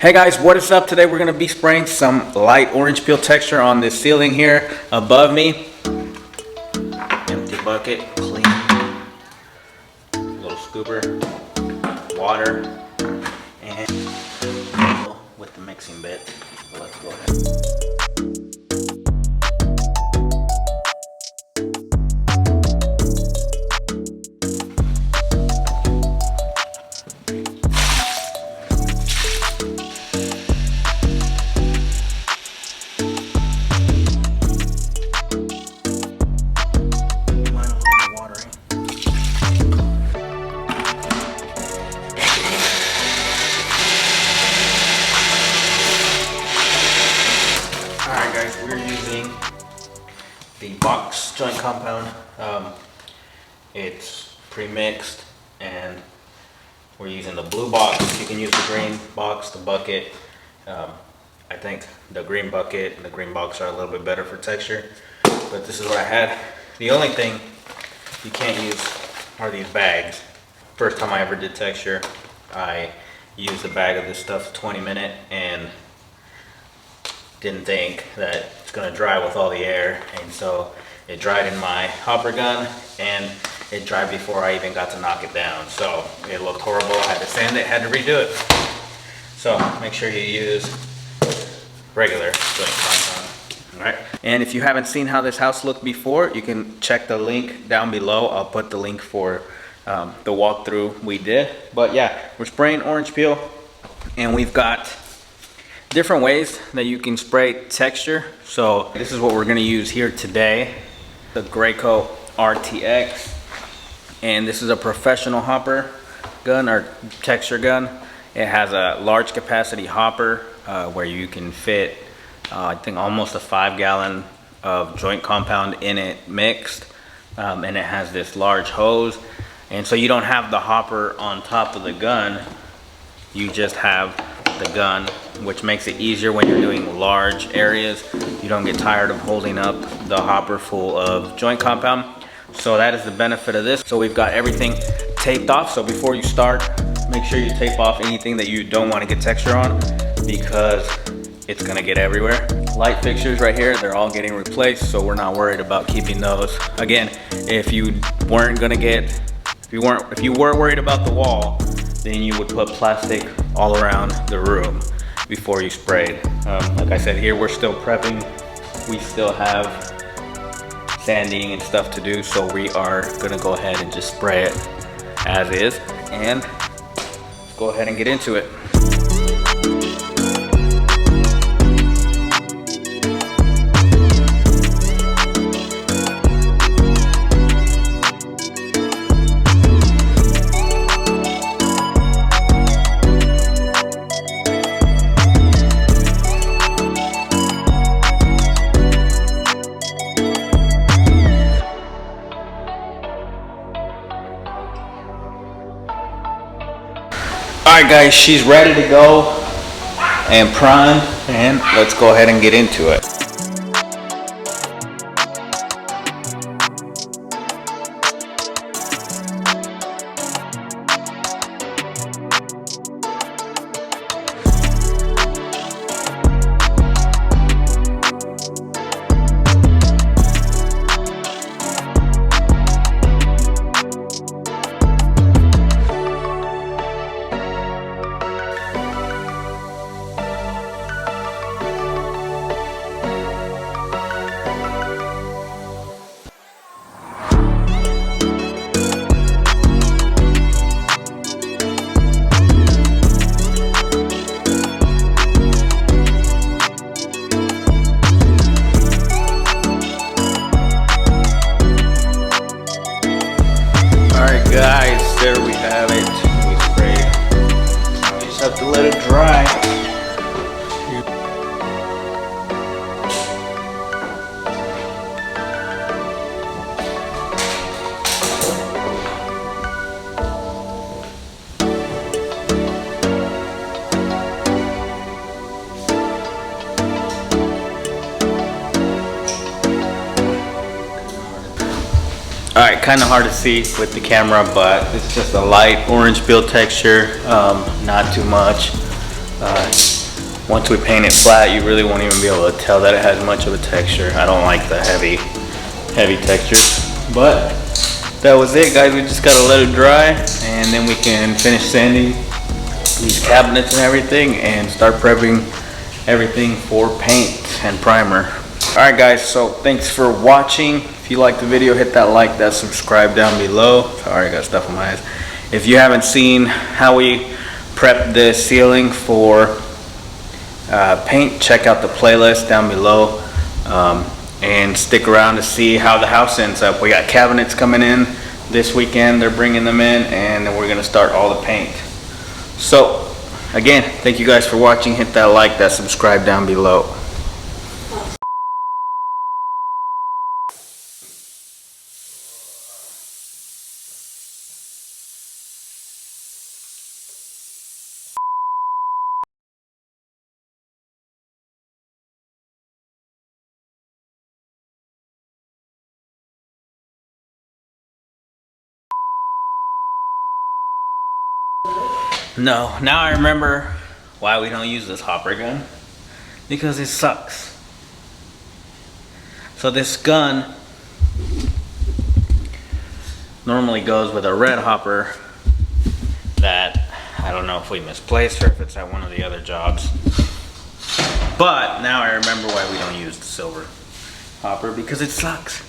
Hey guys, what is up? Today we're going to be spraying some light orange peel texture on this ceiling here above me. Empty bucket, clean, little scooper, water, and with the mixing bit. So let's go ahead. We're using the box joint compound. It's pre-mixed, and we're using the blue box. You can use the green box, the bucket. I think the green bucket and the green box are a little bit better for texture, but this is what I had. The only thing you can't use are these bags. First time I ever did texture, I used a bag of this stuff 20-minute and didn't think that it's gonna dry with all the air, and so it dried in my hopper gun, and it dried before I even got to knock it down. So it looked horrible. I had to sand it, had to redo it. So make sure you use regular joint compound. All right. And if you haven't seen how this house looked before, you can check the link down below. I'll put the link for the walkthrough we did. But yeah, we're spraying orange peel, and we've got different ways that you can spray texture. So this is what we're gonna use here today, the Graco RTX. And this is a professional hopper gun or texture gun. It has a large capacity hopper where you can fit, I think almost a 5-gallon of joint compound in it mixed. And it has this large hose. And so you don't have the hopper on top of the gun, you just have the gun, which makes it easier when you're doing large areas. You don't get tired of holding up the hopper full of joint compound. So that is the benefit of this. So we've got everything taped off. So before you start, make sure you tape off anything that you don't want to get texture on, because it's gonna get everywhere. Light fixtures right here, they're all getting replaced, so we're not worried about keeping those. Again, if you were worried about the wall, then you would put plastic all around the room before you sprayed. Like I said, here we're still prepping. We still have sanding and stuff to do, so we are gonna go ahead and just spray it as is, and let's go ahead and get into it. Alright guys, she's ready to go and primed, and let's go ahead and get into it. Guys, there we have it. We sprayed. We just have to let it dry. Alright, kind of hard to see with the camera, but it's just a light orange peel texture, not too much. once we paint it flat, you really won't even be able to tell that it has much of a texture. I don't like the heavy textures. But that was it, guys. We just gotta let it dry, and then we can finish sanding these cabinets and everything and start prepping everything for paint and primer. Alright guys, so thanks for watching. If you liked the video, hit that like, that subscribe down below. Sorry, I got stuff on my eyes. If you haven't seen how we prep the ceiling for paint, check out the playlist down below, and stick around to see how the house ends up. We got cabinets coming in this weekend. They're bringing them in, and then we're gonna start all the paint. So again, thank you guys for watching. Hit that like, that subscribe down below. No, now I remember why we don't use this hopper gun. Because it sucks. So this gun normally goes with a red hopper that I don't know if we misplaced or if it's at one of the other jobs. But now I remember why we don't use the silver hopper, because it sucks.